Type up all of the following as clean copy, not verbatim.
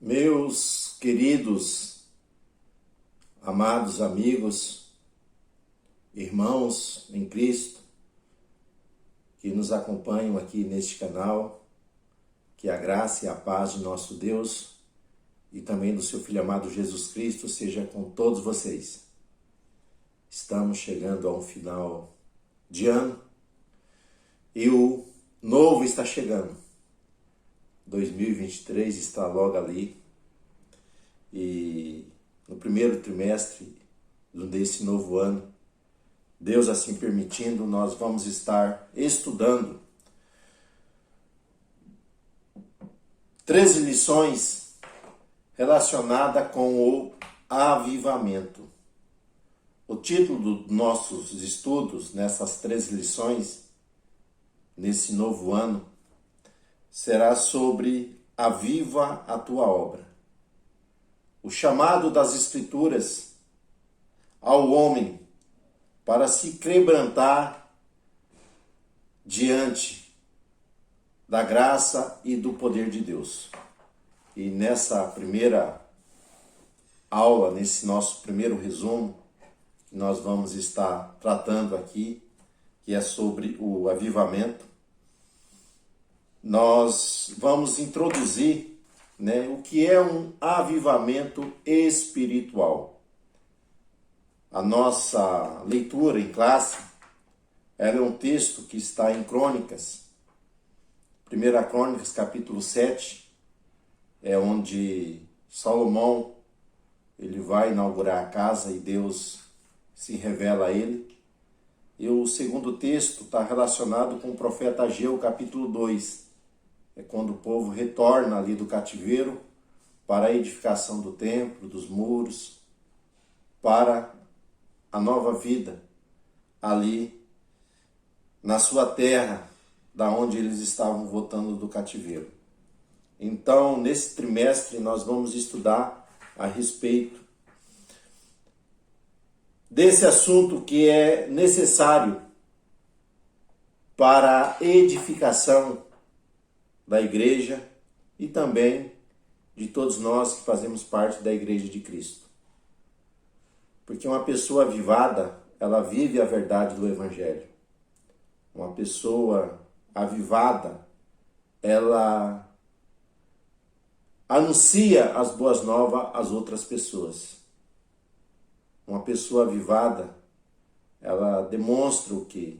Meus queridos, amados amigos, irmãos em Cristo, que nos acompanham aqui neste canal, que a graça e a paz de nosso Deus e também do seu Filho amado Jesus Cristo seja com todos vocês. Estamos chegando a um final de ano e o novo está chegando. 2023 está logo ali e no primeiro trimestre desse novo ano, Deus assim permitindo, nós vamos estar estudando 13 lições relacionadas com o avivamento. O título dos nossos estudos nessas 13 lições, nesse novo ano, será sobre Aviva a tua obra. O chamado das Escrituras ao homem para se quebrantar diante da graça e do poder de Deus. E nessa primeira aula, nesse nosso primeiro resumo, que nós vamos estar tratando aqui, que é sobre o avivamento, nós vamos introduzir, o que é um avivamento espiritual. A nossa leitura em classe ela é um texto que está em Crônicas, 1 Crônicas, capítulo 7, é onde Salomão ele vai inaugurar a casa e Deus se revela a ele. E o segundo texto está relacionado com o profeta Ageu, capítulo 2. É quando o povo retorna ali do cativeiro para a edificação do templo, dos muros, para a nova vida ali na sua terra, da onde eles estavam voltando do cativeiro. Então, nesse trimestre, nós vamos estudar a respeito desse assunto que é necessário para a edificação da igreja e também de todos nós que fazemos parte da igreja de Cristo. Porque uma pessoa avivada, ela vive a verdade do Evangelho. Uma pessoa avivada, ela anuncia as boas novas às outras pessoas. Uma pessoa avivada, ela demonstra o quê?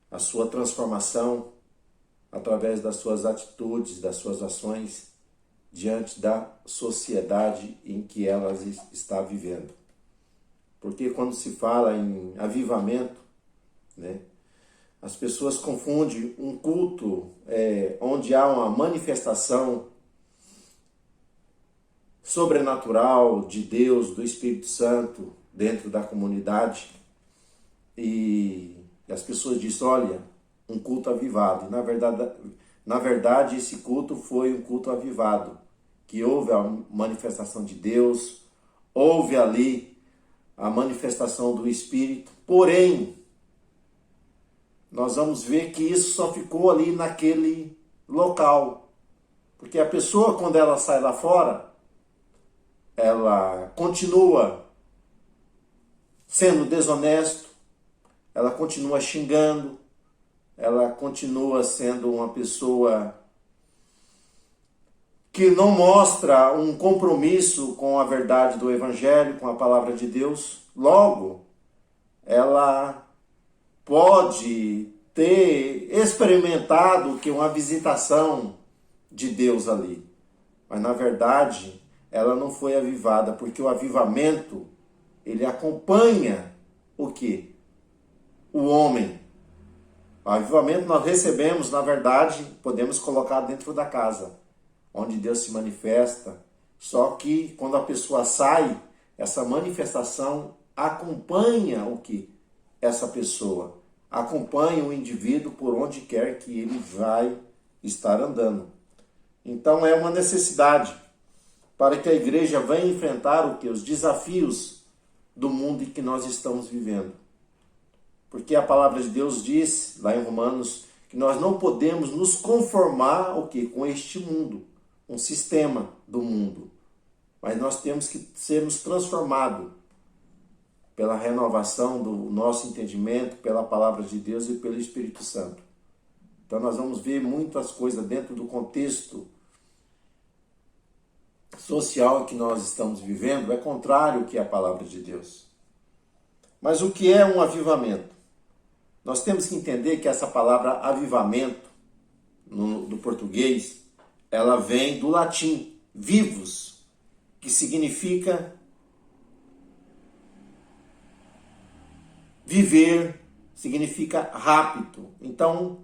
A sua transformação através das suas atitudes, das suas ações diante da sociedade em que ela está vivendo. Porque quando se fala em avivamento, as pessoas confundem um culto onde há uma manifestação sobrenatural de Deus, do Espírito Santo dentro da comunidade, e as pessoas dizem, olha, um culto avivado. E na verdade, esse culto foi um culto avivado, que houve a manifestação de Deus, houve ali a manifestação do Espírito, porém, nós vamos ver que isso só ficou ali naquele local, porque a pessoa, quando ela sai lá fora, ela continua sendo desonesto, ela continua xingando, ela continua sendo uma pessoa que não mostra um compromisso com a verdade do Evangelho, com a palavra de Deus. Logo, ela pode ter experimentado que uma visitação de Deus ali, mas na verdade ela não foi avivada, porque o avivamento ele acompanha o quê? O homem. O avivamento nós recebemos, na verdade, podemos colocar dentro da casa, onde Deus se manifesta, só que quando a pessoa sai, essa manifestação acompanha o que? Essa pessoa, acompanha o indivíduo por onde quer que ele vai estar andando. Então é uma necessidade para que a igreja venha enfrentar o que? Os desafios do mundo em que nós estamos vivendo. Porque a palavra de Deus diz, lá em Romanos, que nós não podemos nos conformar o quê? Com este mundo, um sistema do mundo, mas nós temos que sermos transformados pela renovação do nosso entendimento, pela palavra de Deus e pelo Espírito Santo. Então nós vamos ver muitas coisas dentro do contexto social que nós estamos vivendo, é contrário ao que é a palavra de Deus. Mas o que é um avivamento? Nós temos que entender que essa palavra avivamento, do português, ela vem do latim, vivus, que significa viver, significa rápido. Então,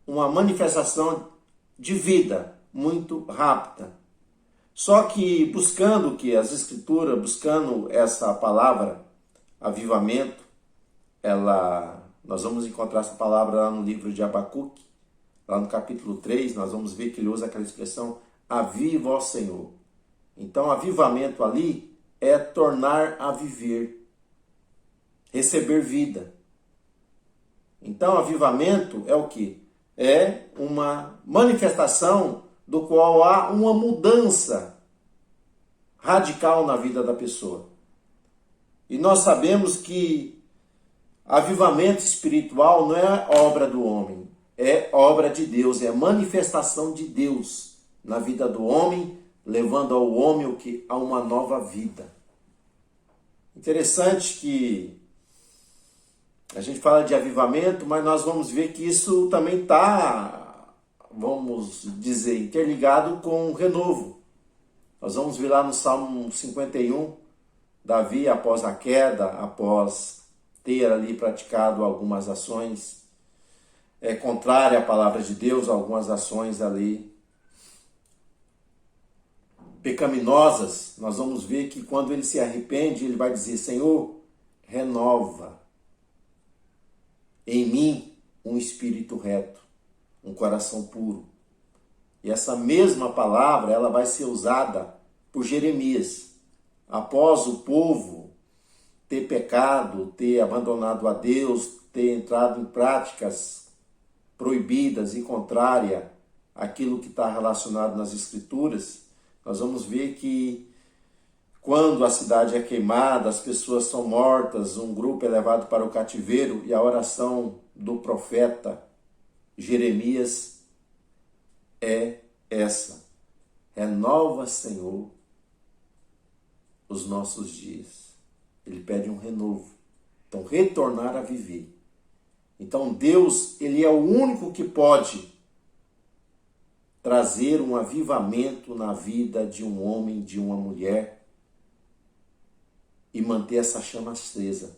uma manifestação de vida muito rápida. Só que buscando que as escrituras, buscando essa palavra avivamento, nós vamos encontrar essa palavra lá no livro de Abacuque, lá no capítulo 3, nós vamos ver que ele usa aquela expressão, aviva ó Senhor. Então, avivamento ali é tornar a viver, receber vida. Então, avivamento é o quê? É uma manifestação do qual há uma mudança radical na vida da pessoa. E nós sabemos que avivamento espiritual não é obra do homem, é obra de Deus, é manifestação de Deus na vida do homem, levando ao homem o que? A uma nova vida. Interessante que a gente fala de avivamento, mas nós vamos ver que isso também está, vamos dizer, interligado com o renovo. Nós vamos ver lá no Salmo 51, Davi, após a queda, após ter ali praticado algumas ações contrárias à palavra de Deus, algumas ações ali pecaminosas, nós vamos ver que quando ele se arrepende, ele vai dizer, Senhor, renova em mim um espírito reto, um coração puro. E essa mesma palavra, ela vai ser usada por Jeremias. Após o povo ter pecado, ter abandonado a Deus, ter entrado em práticas proibidas e contrárias àquilo que está relacionado nas Escrituras, nós vamos ver que quando a cidade é queimada, as pessoas são mortas, um grupo é levado para o cativeiro e a oração do profeta Jeremias é essa: renova, Senhor, os nossos dias. Ele pede um renovo. Então, retornar a viver. Então, Deus, ele é o único que pode trazer um avivamento na vida de um homem, de uma mulher e manter essa chama acesa.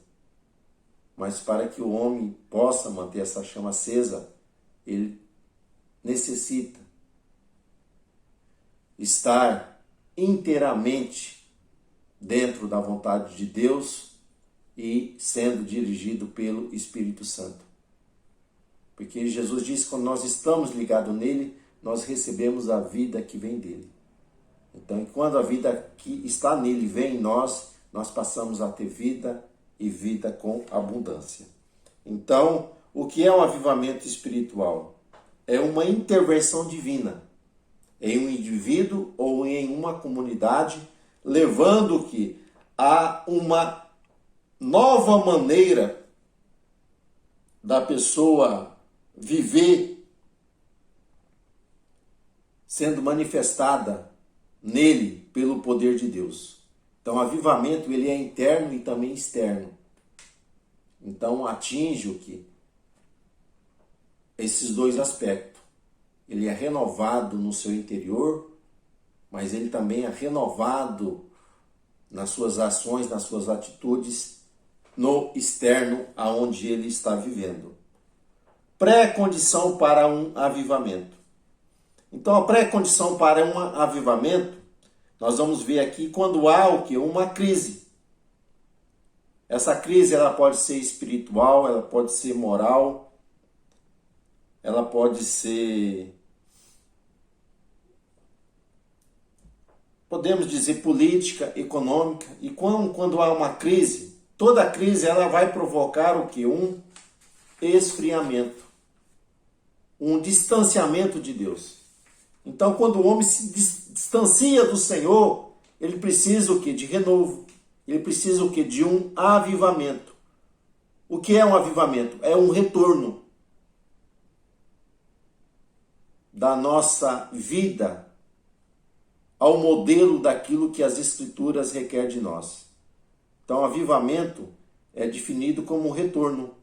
Mas para que o homem possa manter essa chama acesa, ele necessita estar inteiramente dentro da vontade de Deus e sendo dirigido pelo Espírito Santo. Porque Jesus disse que quando nós estamos ligados nele, nós recebemos a vida que vem dele. Então, quando a vida que está nele vem em nós, nós passamos a ter vida e vida com abundância. Então, o que é um avivamento espiritual? É uma intervenção divina em um indivíduo ou em uma comunidade, levando que a uma nova maneira da pessoa viver, sendo manifestada nele pelo poder de Deus. Então, o avivamento ele é interno e também externo. Então, atinge o que? Esses dois aspectos. Ele é renovado no seu interior, mas ele também é renovado nas suas ações, nas suas atitudes, no externo, aonde ele está vivendo. Pré-condição para um avivamento. Então, a pré-condição para um avivamento, nós vamos ver aqui quando há o quê? Uma crise. Essa crise ela pode ser espiritual, ela pode ser moral, ela pode ser, podemos dizer, política, econômica. E quando há uma crise, toda crise ela vai provocar o quê? Um esfriamento, um distanciamento de Deus. Então, quando o homem se distancia do Senhor, ele precisa o quê? De renovo. Ele precisa o quê? De um avivamento. O que é um avivamento? É um retorno da nossa vida ao modelo daquilo que as Escrituras requerem de nós. Então, avivamento é definido como um retorno.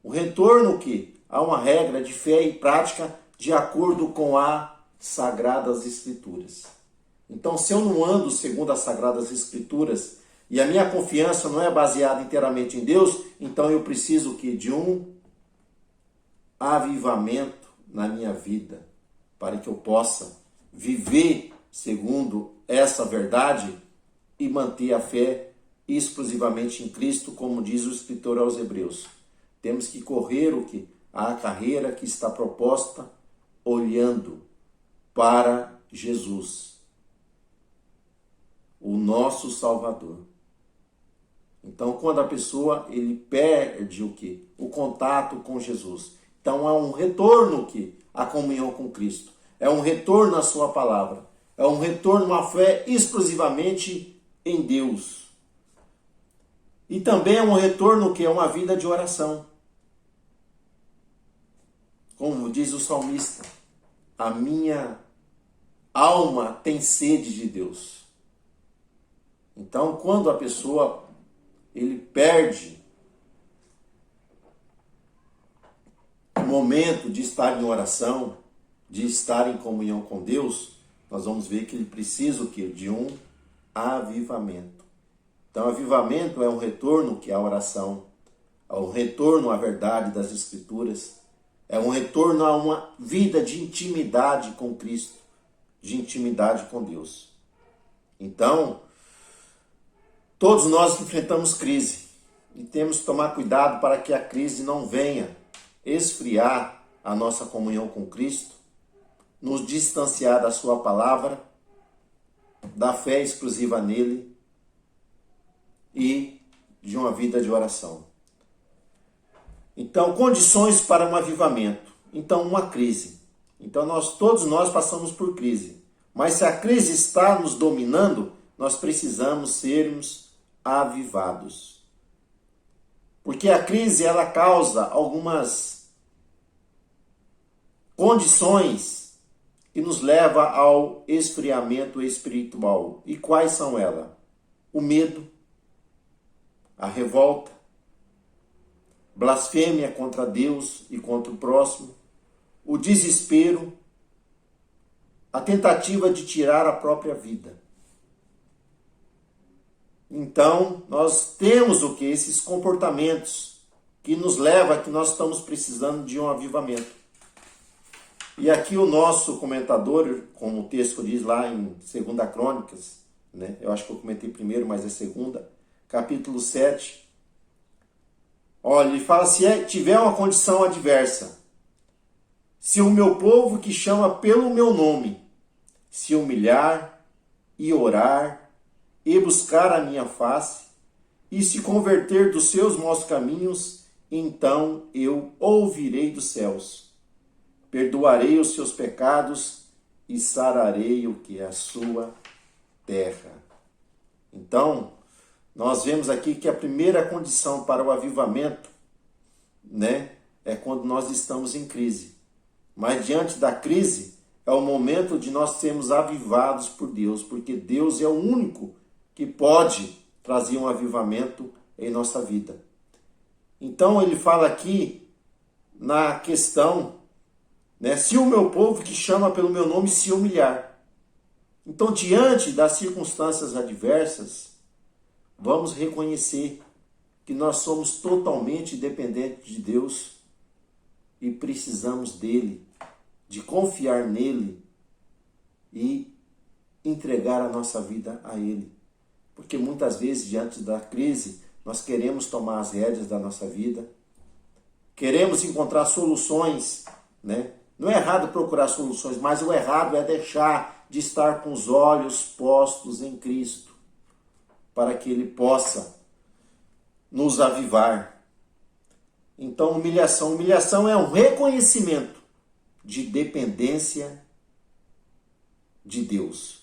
O retorno que há uma regra de fé e prática de acordo com as Sagradas Escrituras. Então, se eu não ando segundo as Sagradas Escrituras e a minha confiança não é baseada inteiramente em Deus, então eu preciso que de um avivamento na minha vida, para que eu possa viver segundo essa verdade e manter a fé exclusivamente em Cristo, como diz o escritor aos Hebreus. Temos que correr a carreira que está proposta, olhando para Jesus, o nosso Salvador. Então, quando a pessoa ele perde o quê? O contato com Jesus. Então, há um retorno à comunhão com Cristo. É um retorno à sua palavra. É um retorno à fé exclusivamente em Deus. E também é um retorno que é uma vida de oração. Como diz o salmista, a minha alma tem sede de Deus. Então, quando a pessoa ele perde o momento de estar em oração, de estar em comunhão com Deus, nós vamos ver que ele precisa o quê? De um avivamento. Então, avivamento é um retorno à oração, é um retorno à verdade das Escrituras, é um retorno a uma vida de intimidade com Cristo, de intimidade com Deus. Então, todos nós enfrentamos crise e temos que tomar cuidado para que a crise não venha esfriar a nossa comunhão com Cristo, nos distanciar da sua palavra, da fé exclusiva nele e de uma vida de oração. Então, condições para um avivamento. Então, uma crise. Então, todos nós passamos por crise. Mas se a crise está nos dominando, nós precisamos sermos avivados. Porque a crise, ela causa algumas condições que nos leva ao esfriamento espiritual. E quais são elas? O medo, a revolta, blasfêmia contra Deus e contra o próximo, o desespero, a tentativa de tirar a própria vida. Então, nós temos o que? Esses comportamentos que nos levam a que nós estamos precisando de um avivamento. E aqui o nosso comentador, como o texto diz lá em 2 Crônicas, né? Eu acho que eu comentei primeiro, mas é 2, capítulo 7. Olha, ele fala, se tiver uma condição adversa, se o meu povo que chama pelo meu nome se humilhar e orar e buscar a minha face e se converter dos seus maus caminhos, então eu ouvirei dos céus, perdoarei os seus pecados e sararei o que é a sua terra. Então, nós vemos aqui que a primeira condição para o avivamento, né, é quando nós estamos em crise. Mas diante da crise, é o momento de nós sermos avivados por Deus, porque Deus é o único que pode trazer um avivamento em nossa vida. Então ele fala aqui na questão, né, se o meu povo que chama pelo meu nome se humilhar. Então, diante das circunstâncias adversas, vamos reconhecer que nós somos totalmente dependentes de Deus e precisamos dele, de confiar nele e entregar a nossa vida a ele. Porque muitas vezes, diante da crise, nós queremos tomar as rédeas da nossa vida, queremos encontrar soluções, né? Não é errado procurar soluções, mas o errado é deixar de estar com os olhos postos em Cristo, para que ele possa nos avivar. Então, humilhação. Humilhação é um reconhecimento de dependência de Deus,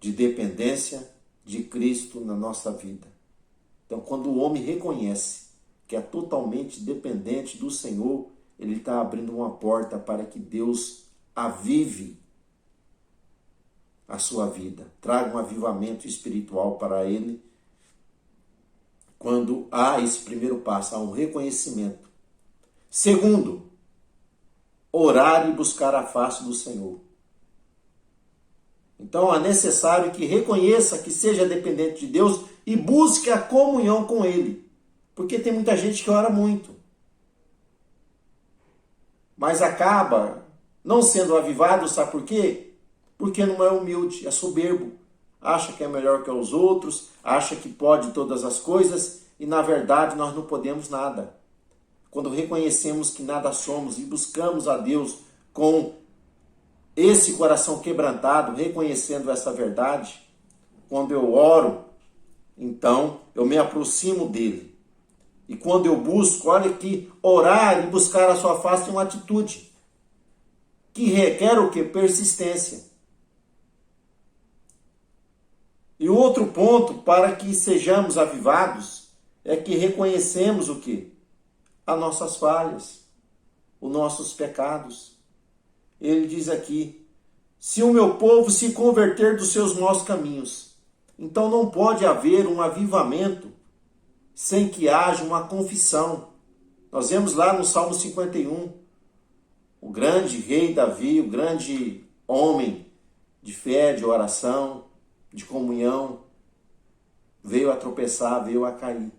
de dependência de Cristo na nossa vida. Então, quando o homem reconhece que é totalmente dependente do Senhor, ele está abrindo uma porta para que Deus avive a sua vida, traga um avivamento espiritual para ele. Quando há esse primeiro passo, há um reconhecimento. Segundo, orar e buscar a face do Senhor. Então é necessário que reconheça que seja dependente de Deus e busque a comunhão com Ele. Porque tem muita gente que ora muito, mas acaba não sendo avivado, sabe por quê? Porque não é humilde, é soberbo. Acha que é melhor que os outros, acha que pode todas as coisas e na verdade nós não podemos nada. Quando reconhecemos que nada somos e buscamos a Deus com esse coração quebrantado, reconhecendo essa verdade, quando eu oro, então eu me aproximo dele. E quando eu busco, olha que orar e buscar a sua face é uma atitude que requer o quê? Persistência. E o outro ponto para que sejamos avivados é que reconhecemos o quê? As nossas falhas, os nossos pecados. Ele diz aqui, se o meu povo se converter dos seus maus caminhos, então não pode haver um avivamento sem que haja uma confissão. Nós vemos lá no Salmo 51, o grande rei Davi, o grande homem de fé, de oração, de comunhão, veio a tropeçar, veio a cair.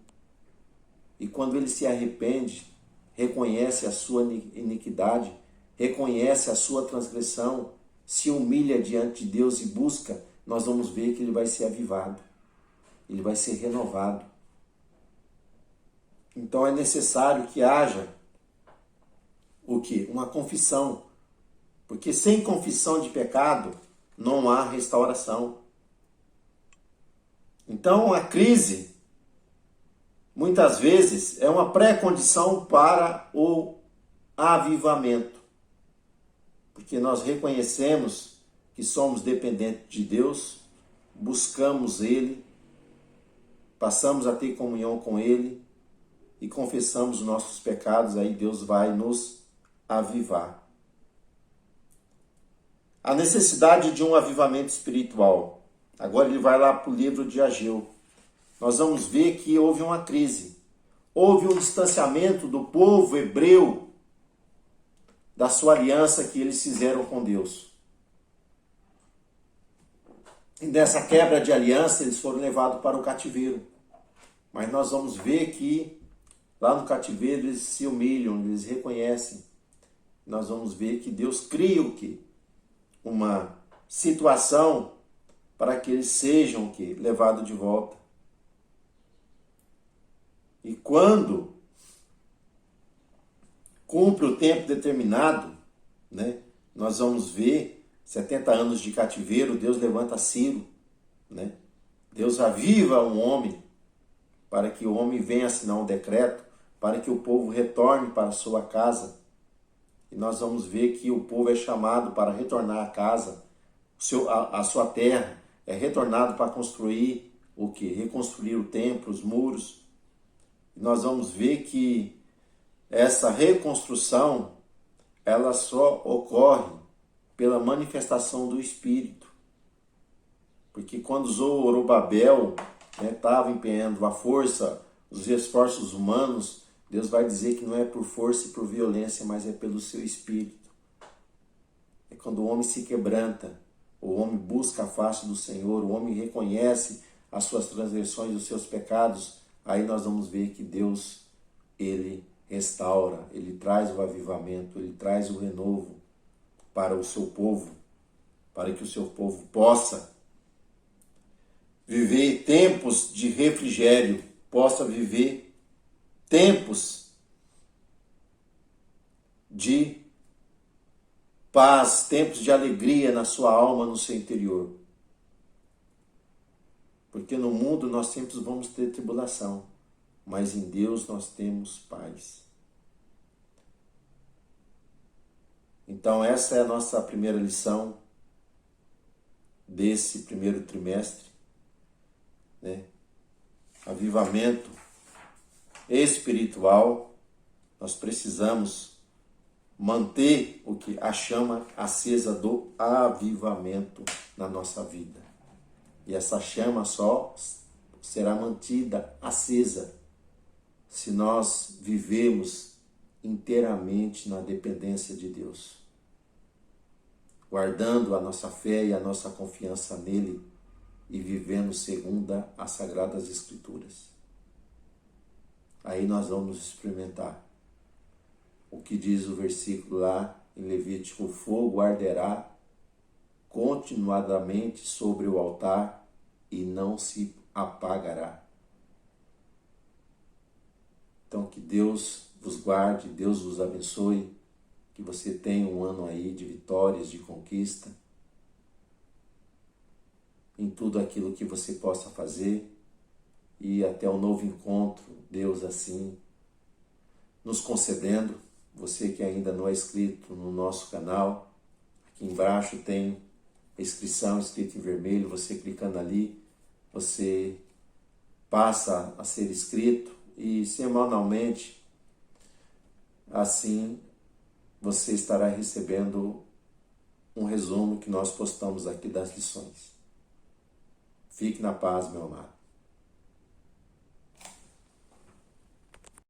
E quando ele se arrepende, reconhece a sua iniquidade, reconhece a sua transgressão, se humilha diante de Deus e busca, nós vamos ver que ele vai ser avivado, ele vai ser renovado. Então é necessário que haja o quê? Uma confissão. Porque sem confissão de pecado não há restauração. Então a crise, muitas vezes, é uma pré-condição para o avivamento. Porque nós reconhecemos que somos dependentes de Deus, buscamos Ele, passamos a ter comunhão com Ele e confessamos os nossos pecados, aí Deus vai nos avivar. A necessidade de um avivamento espiritual. Agora ele vai lá para o livro de Ageu. Nós vamos ver que houve uma crise. Houve um distanciamento do povo hebreu da sua aliança que eles fizeram com Deus. E dessa quebra de aliança eles foram levados para o cativeiro. Mas nós vamos ver que lá no cativeiro eles se humilham, eles reconhecem. Nós vamos ver que Deus cria o quê? Uma situação para que eles sejam o quê? Levados de volta. E quando cumpre o tempo determinado, né, nós vamos ver 70 anos de cativeiro, Deus levanta Ciro, né? Deus aviva um homem para que o homem venha assinar um decreto, para que o povo retorne para a sua casa. E nós vamos ver que o povo é chamado para retornar à casa, a sua terra, é retornado para construir o quê? Reconstruir o templo, os muros. E nós vamos ver que essa reconstrução, ela só ocorre pela manifestação do Espírito. Porque quando Zorobabel estava empenhando a força, os esforços humanos, Deus vai dizer que não é por força e por violência, mas é pelo seu Espírito. É quando o homem se quebranta, o homem busca a face do Senhor, o homem reconhece as suas transgressões, os seus pecados, aí nós vamos ver que Deus, Ele restaura, Ele traz o avivamento, Ele traz o renovo para o seu povo, para que o seu povo possa viver tempos de refrigério, possa viver tempos de paz, tempos de alegria na sua alma, no seu interior. Porque no mundo nós sempre vamos ter tribulação, mas em Deus nós temos paz. Então essa é a nossa primeira lição desse primeiro trimestre, né? Avivamento espiritual. Nós precisamos manter a chama acesa do avivamento na nossa vida. E essa chama só será mantida acesa se nós vivemos inteiramente na dependência de Deus, guardando a nossa fé e a nossa confiança nele e vivendo segundo as Sagradas Escrituras. Aí nós vamos experimentar o que diz o versículo lá em Levítico: o fogo arderá continuadamente sobre o altar e não se apagará. Então que Deus vos guarde, Deus vos abençoe, que você tenha um ano aí de vitórias, de conquista, em tudo aquilo que você possa fazer, e até um novo encontro, Deus assim nos concedendo. Você que ainda não é inscrito no nosso canal, aqui embaixo tem a inscrição escrita em vermelho, você clicando ali, você passa a ser inscrito e semanalmente, assim, você estará recebendo um resumo que nós postamos aqui das lições. Fique na paz, meu amado.